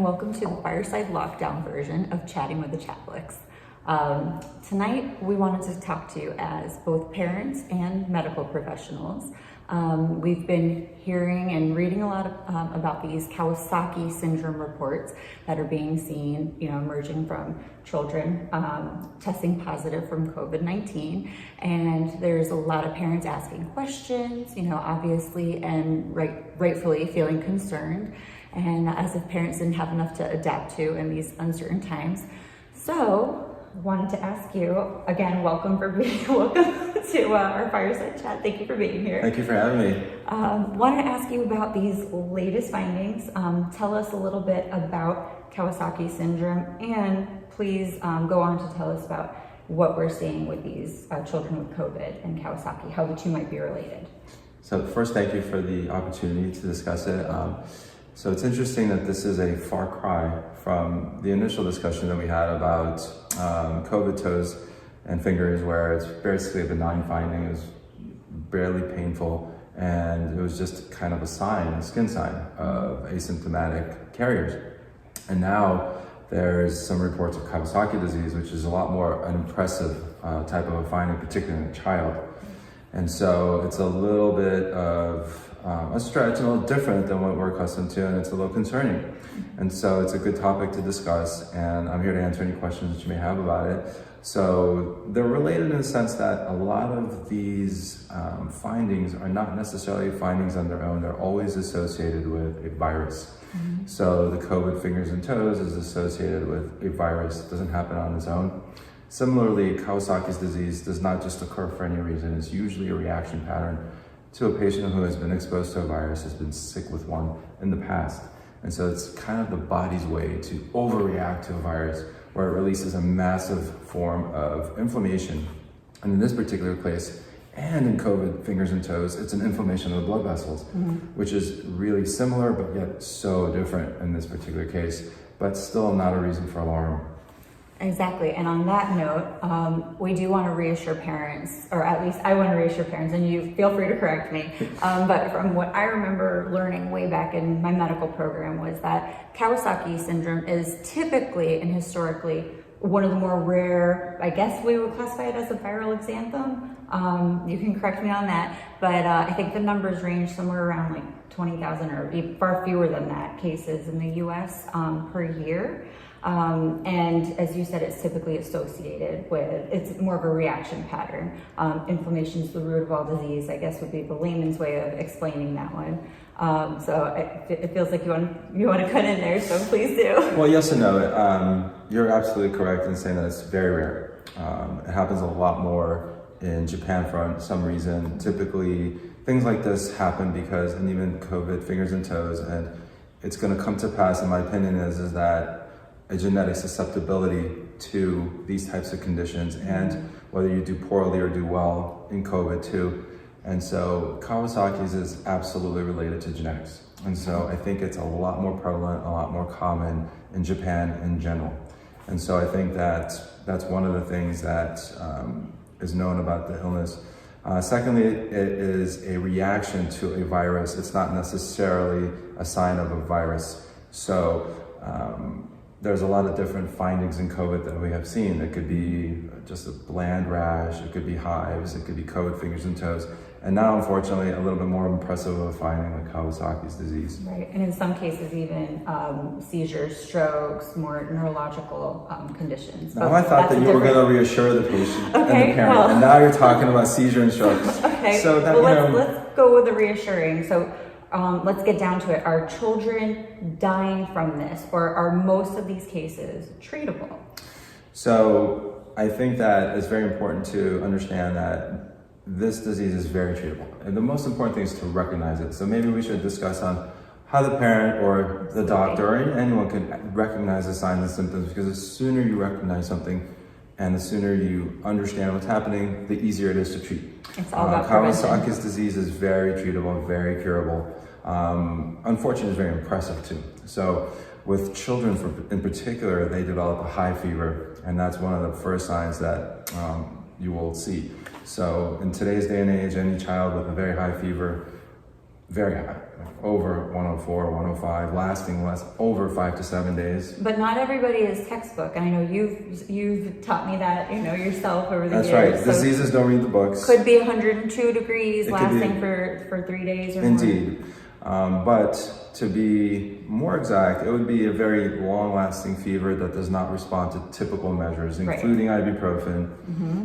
welcome to the fireside lockdown version of Chatting with the Chapliks. Tonight, we wanted to talk to you as both parents and medical professionals. We've been hearing and reading a lot about these Kawasaki Syndrome reports that are being seen, emerging from children testing positive from COVID-19. And there's a lot of parents asking questions, obviously, and rightfully feeling concerned. And as if parents didn't have enough to adapt to in these uncertain times. So, wanted to ask you, again, welcome to our fireside chat. Thank you for being here. Thank you for having me. Wanted to ask you about these latest findings. Tell us a little bit about Kawasaki Syndrome, and please go on to tell us about what we're seeing with these children with COVID and Kawasaki, how the two might be related. So first, thank you for the opportunity to discuss it. So it's interesting that this is a far cry from the initial discussion that we had about COVID toes and fingers, where it's basically a benign finding. It was barely painful, and it was just kind of a skin sign of asymptomatic carriers. And now there's some reports of Kawasaki disease, which is a lot more an impressive type of a finding, particularly in a child. And so it's a little bit of a stretch, and a little different than what we're accustomed to, and it's a little concerning. And so it's a good topic to discuss, and I'm here to answer any questions that you may have about it. So they're related in the sense that a lot of these findings are not necessarily findings on their own. They're always associated with a virus. Mm-hmm. So the COVID fingers and toes is associated with a virus. It doesn't happen on its own. Similarly, Kawasaki's disease does not just occur for any reason. It's usually a reaction pattern to a patient who has been exposed to a virus, has been sick with one in the past. And so it's kind of the body's way to overreact to a virus, where it releases a massive form of inflammation. And in this particular case, and in COVID fingers and toes, it's an inflammation of the blood vessels, which is really similar, but yet so different in this particular case, but still not a reason for alarm. Exactly, and on that note, we do want to reassure parents, or at least I want to reassure parents, and you feel free to correct me, but from what I remember learning way back in my medical program was that Kawasaki syndrome is typically and historically one of the more rare, I guess we would classify it as a viral exanthem. You can correct me on that, but I think the numbers range somewhere around like 20,000 or far fewer than that cases in the US per year. And as you said, it's typically associated with, it's more of a reaction pattern. Inflammation is the root of all disease, I guess would be the layman's way of explaining that one. So it feels like you want to cut in there, so please do. Well, yes and no. You're absolutely correct in saying that it's very rare. It happens a lot more in Japan for some reason. Typically, things like this happen because, and even COVID fingers and toes, and it's going to come to pass, in my opinion, is that a genetic susceptibility to these types of conditions, and whether you do poorly or do well in COVID too. And so Kawasaki's is absolutely related to genetics. And so I think it's a lot more prevalent, a lot more common in Japan in general. And so I think that that's one of the things that is known about the illness. Secondly, it is a reaction to a virus. It's not necessarily a sign of a virus. So there's a lot of different findings in COVID that we have seen. It could be just a bland rash, it could be hives, it could be COVID fingers and toes. And now, unfortunately, a little bit more impressive of a finding like Kawasaki's disease. Right, and in some cases even seizures, strokes, more neurological conditions. Now, I thought that you were going to reassure the patient and the parent, and now you're talking about seizure and strokes. Okay, so that, let's go with the reassuring. So let's get down to it. Are children dying from this, or are most of these cases treatable? So I think that it's very important to understand that this disease is very treatable. And the most important thing is to recognize it. So maybe we should discuss on how the parent or the doctor or anyone can recognize the signs and symptoms, because the sooner you recognize something and the sooner you understand what's happening, the easier it is to treat. It's all about Kawasaki's disease is very treatable, very curable. Unfortunately, it's very impressive too. So with children in particular, they develop a high fever, and that's one of the first signs that you will see. So in today's day and age, any child with a very high fever very high, like over 104, 105, lasting over 5 to 7 days. But not everybody is textbook. And I know you've taught me that, yourself over the years. That's right. So Diseases don't read the books. Could be 102 degrees lasting for 3 days or more. Indeed. But to be more exact, it would be a very long-lasting fever that does not respond to typical measures, including ibuprofen,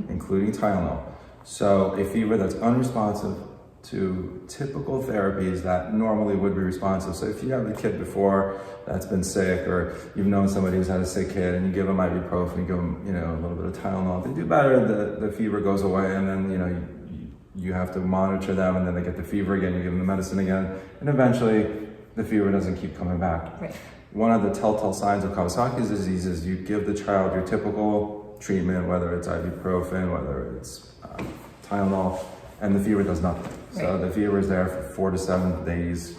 including Tylenol. So a fever that's unresponsive to typical therapies that normally would be responsive. So if you have a kid before that's been sick, or you've known somebody who's had a sick kid and you give them ibuprofen, you give them, a little bit of Tylenol, they do better, the fever goes away, and then, you have to monitor them, and then they get the fever again, you give them the medicine again, and eventually the fever doesn't keep coming back. Right. One of the telltale signs of Kawasaki's disease is you give the child your typical treatment, whether it's ibuprofen, whether it's Tylenol, and the fever does nothing. So the fever is there for 4 to 7 days.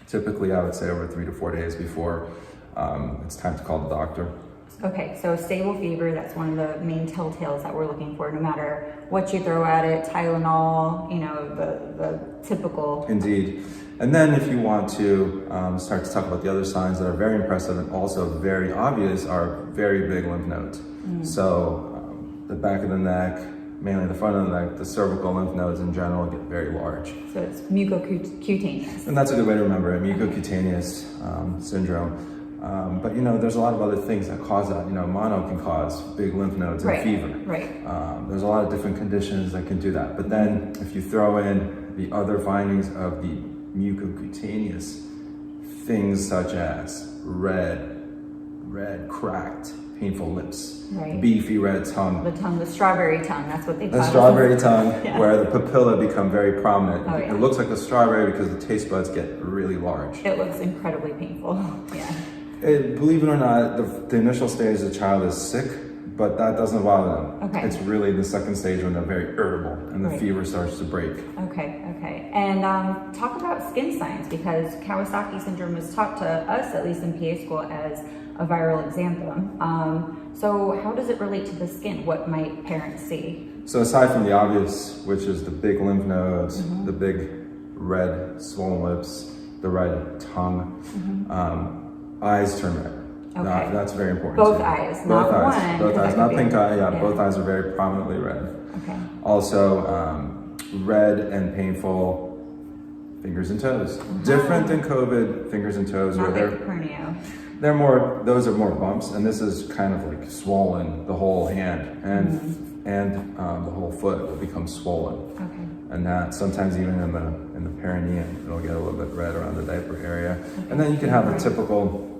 Typically, I would say over 3 to 4 days before it's time to call the doctor. Okay, so stable fever, that's one of the main telltales that we're looking for, no matter what you throw at it, Tylenol, the typical. Indeed. And then if you want to start to talk about the other signs that are very impressive and also very obvious, are very big lymph nodes. So the back of the neck, mainly the front of the neck, the cervical lymph nodes in general get very large. So it's mucocutaneous. And that's a good way to remember it, mucocutaneous syndrome. But there's a lot of other things that cause that. Mono can cause big lymph nodes and fever. Right. There's a lot of different conditions that can do that. But then if you throw in the other findings of the mucocutaneous, things such as red, cracked, painful lips, beefy red tongue. The strawberry tongue, that's what they call it. The strawberry tongue, where the papilla become very prominent. Oh, It looks like a strawberry because the taste buds get really large. It looks incredibly painful, Believe it or not, the initial stage, the child is sick, but that doesn't bother them. Okay. It's really the second stage when they're very irritable and the fever starts to break. Okay. And talk about skin signs, because Kawasaki syndrome is taught to us, at least in PA school, as a viral exanthem. So how does it relate to the skin? What might parents see? So aside from the obvious, which is the big lymph nodes, the big red swollen lips, the red tongue, eyes turn red. Okay. That's very important. Both too. eyes, both not eyes. one. Both eyes, not pink eye. Yeah, both eyes are very prominently red. Okay. Also, red and painful fingers and toes. Different than COVID fingers and toes, Not where like cornea. those are more bumps, and this is kind of like swollen, the whole hand and the whole foot will become swollen. Okay. And that sometimes even in the perineum, it'll get a little bit red around the diaper area. Okay. And then you can have a typical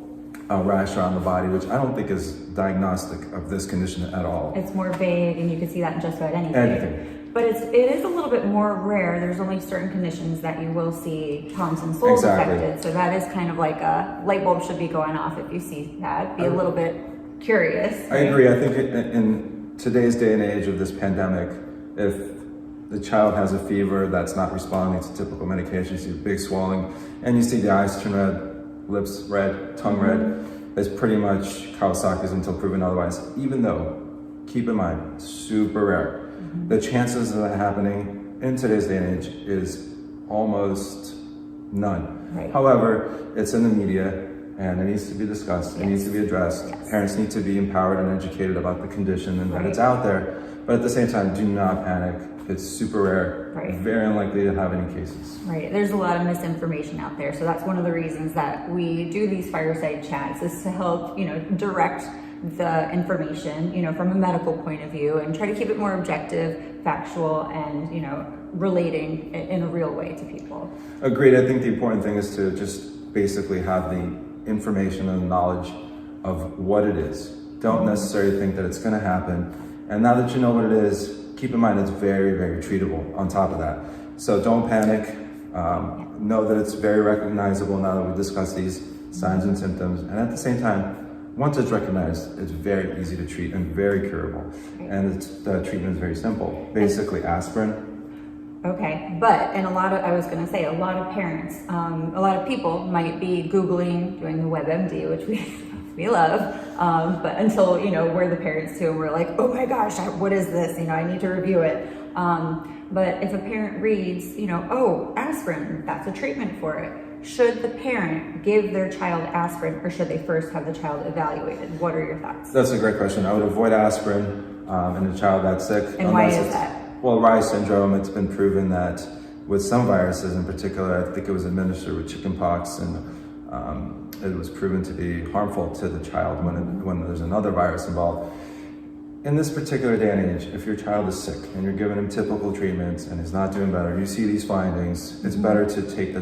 rash around the body, which I don't think is diagnostic of this condition at all. It's more vague, and you can see that in just about anything. But it is a little bit more rare. There's only certain conditions that you will see tonsils affected. So that is kind of like a light bulb should be going off if you see that. Be a little bit curious. I agree. I think in today's day and age of this pandemic, if the child has a fever that's not responding to typical medications, you see big swelling, and you see the eyes turn red, lips red, tongue red, is pretty much Kawasaki's until proven otherwise. Even though, keep in mind, super rare. The chances of that happening in today's day and age is almost none. Right. However, it's in the media and it needs to be discussed, it needs to be addressed. Parents need to be empowered and educated about the condition and that it's out there. But at the same time, do not panic. It's super rare, very unlikely to have any cases. Right, there's a lot of misinformation out there. So that's one of the reasons that we do these fireside chats, is to help, direct the information, from a medical point of view, and try to keep it more objective, factual, and, relating in a real way to people. Agreed. I think the important thing is to just basically have the information and knowledge of what it is. Don't necessarily think that it's going to happen. And now that you know what it is, keep in mind it's very, very treatable on top of that. So don't panic. Know that it's very recognizable now that we discussed these signs and symptoms. And at the same time, once it's recognized, it's very easy to treat and very curable. And the treatment is very simple. Basically aspirin. Okay, but a lot of parents, a lot of people might be Googling, doing the WebMD, which we love, but until, we're the parents too, and we're like, oh my gosh, what is this? I need to review it. But if a parent reads, oh, aspirin, that's a treatment for it. Should the parent give their child aspirin, or should they first have the child evaluated? What are your thoughts? That's a great question. I would avoid aspirin in a child that's sick. And why is that? Well, Rye syndrome, it's been proven that with some viruses in particular, I think it was administered with chickenpox, and it was proven to be harmful to the child when there's another virus involved. In this particular day and age, if your child is sick and you're giving him typical treatments and he's not doing better, you see these findings, it's better to take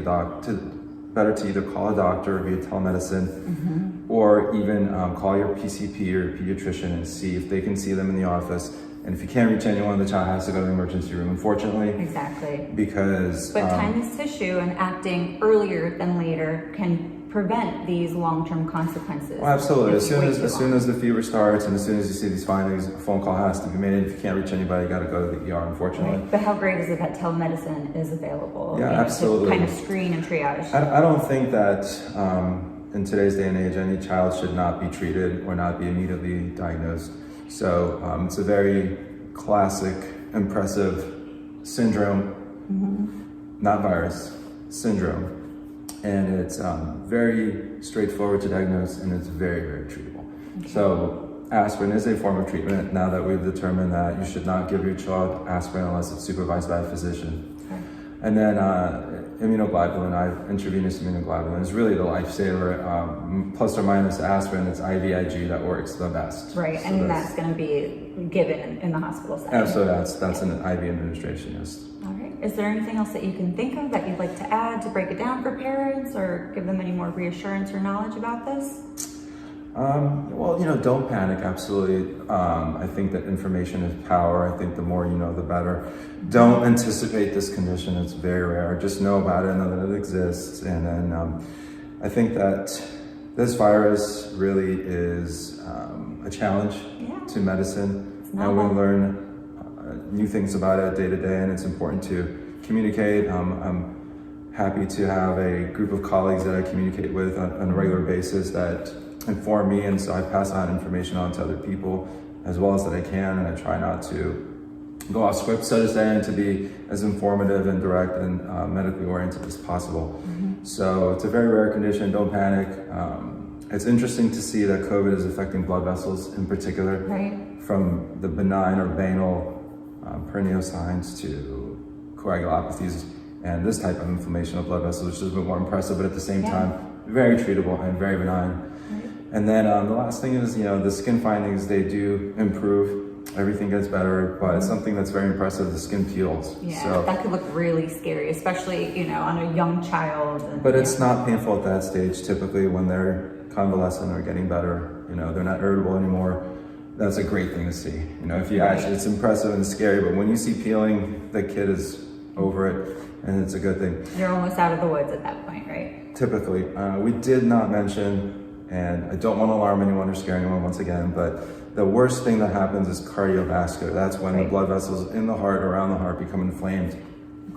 better to either call a doctor via telemedicine or even call your PCP or pediatrician and see if they can see them in the office. And if you can't reach anyone, the child has to go to the emergency room, unfortunately. Exactly. Because... But time is tissue, and acting earlier than later can prevent these long-term consequences. Well, absolutely. As soon as the fever starts and as soon as you see these findings, a phone call has to be made. If you can't reach anybody, you got to go to the ER, unfortunately. Right. But how great is it that telemedicine is available? Yeah, absolutely. To kind of screen and triage. I don't think that in today's day and age, any child should not be treated or not be immediately diagnosed. So it's a very classic, impressive syndrome, not virus, syndrome. And it's very straightforward to diagnose, and it's very, very treatable. Okay. So aspirin is a form of treatment now that we've determined that you should not give your child aspirin unless it's supervised by a physician. Okay. And then immunoglobulin, intravenous immunoglobulin is really the lifesaver. Plus or minus aspirin, it's IVIG that works the best. Right, so and that's going to be given in the hospital setting. Absolutely, that's an IV administration, yes. All right. Is there anything else that you can think of that you'd like to add to break it down for parents or give them any more reassurance or knowledge about this? Well, don't panic, absolutely. I think that information is power. I think the more you know, the better. Don't anticipate this condition. It's very rare. Just know about it, know that it exists. And then I think that this virus really is a challenge to medicine. And we learn new things about it day to day, and it's important to communicate. I'm happy to have a group of colleagues that I communicate with on a regular basis that inform me, and so I pass on information on to other people as well as that I can, and I try not to go off script, so to say, and to be as informative and direct and medically oriented as possible. So it's a very rare condition. Don't panic. It's interesting to see that COVID is affecting blood vessels in particular, from the benign or banal perennial signs to coagulopathies and this type of inflammation of blood vessels, which is a bit more impressive, but at the same time, very treatable and very benign. And then the last thing is, the skin findings, they do improve. Everything gets better, but something that's very impressive, the skin peels. Yeah, so, that could look really scary, especially, on a young child. But it's not painful at that stage, typically, when they're convalescent or getting better. They're not irritable anymore. That's a great thing to see. If you actually, it's impressive and scary, but when you see peeling, the kid is over it, and it's a good thing. You're almost out of the woods at that point, right? Typically. We did not mention, and I don't want to alarm anyone or scare anyone once again, but the worst thing that happens is cardiovascular. That's when the blood vessels in the heart, around the heart, become inflamed.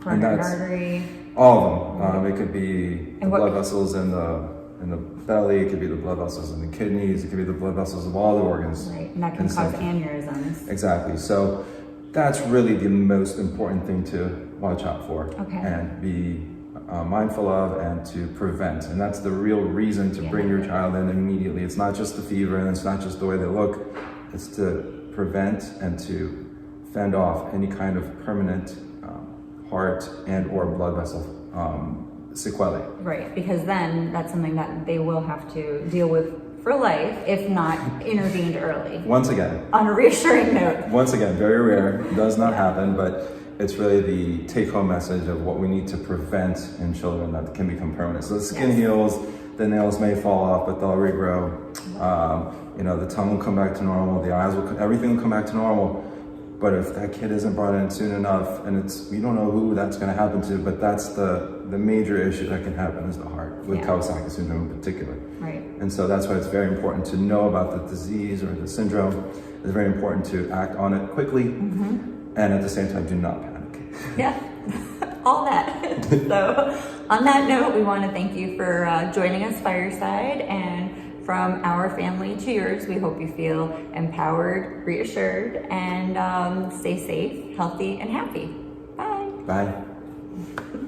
Coronary artery. All of them. It could be the blood vessels in the belly, it could be the blood vessels in the kidneys, it could be the blood vessels of all the organs. Right, and that can cause aneurysms. Exactly. So that's really the most important thing to watch out for and be mindful of and to prevent. And that's the real reason to bring your child in immediately. It's not just the fever and it's not just the way they look. It's to prevent and to fend off any kind of permanent heart and or blood vessel sequelae. Right, because then that's something that they will have to deal with for life if not intervened early. Once again. On a reassuring note. Once again, very rare, does not happen, but it's really the take-home message of what we need to prevent in children that can become permanent. So the skin heals, the nails may fall off, but they'll regrow. The tongue will come back to normal, the eyes will, everything will come back to normal. But if that kid isn't brought in soon enough, and we don't know who that's going to happen to, but that's the major issue that can happen is the heart, with Kawasaki Syndrome in particular. Right. And so that's why it's very important to know about the disease or the syndrome. It's very important to act on it quickly, and at the same time, do not panic. Yeah, all that. So on that note, we want to thank you for joining us Fireside and from our family to yours, we hope you feel empowered, reassured, and stay safe, healthy, and happy. Bye. Bye.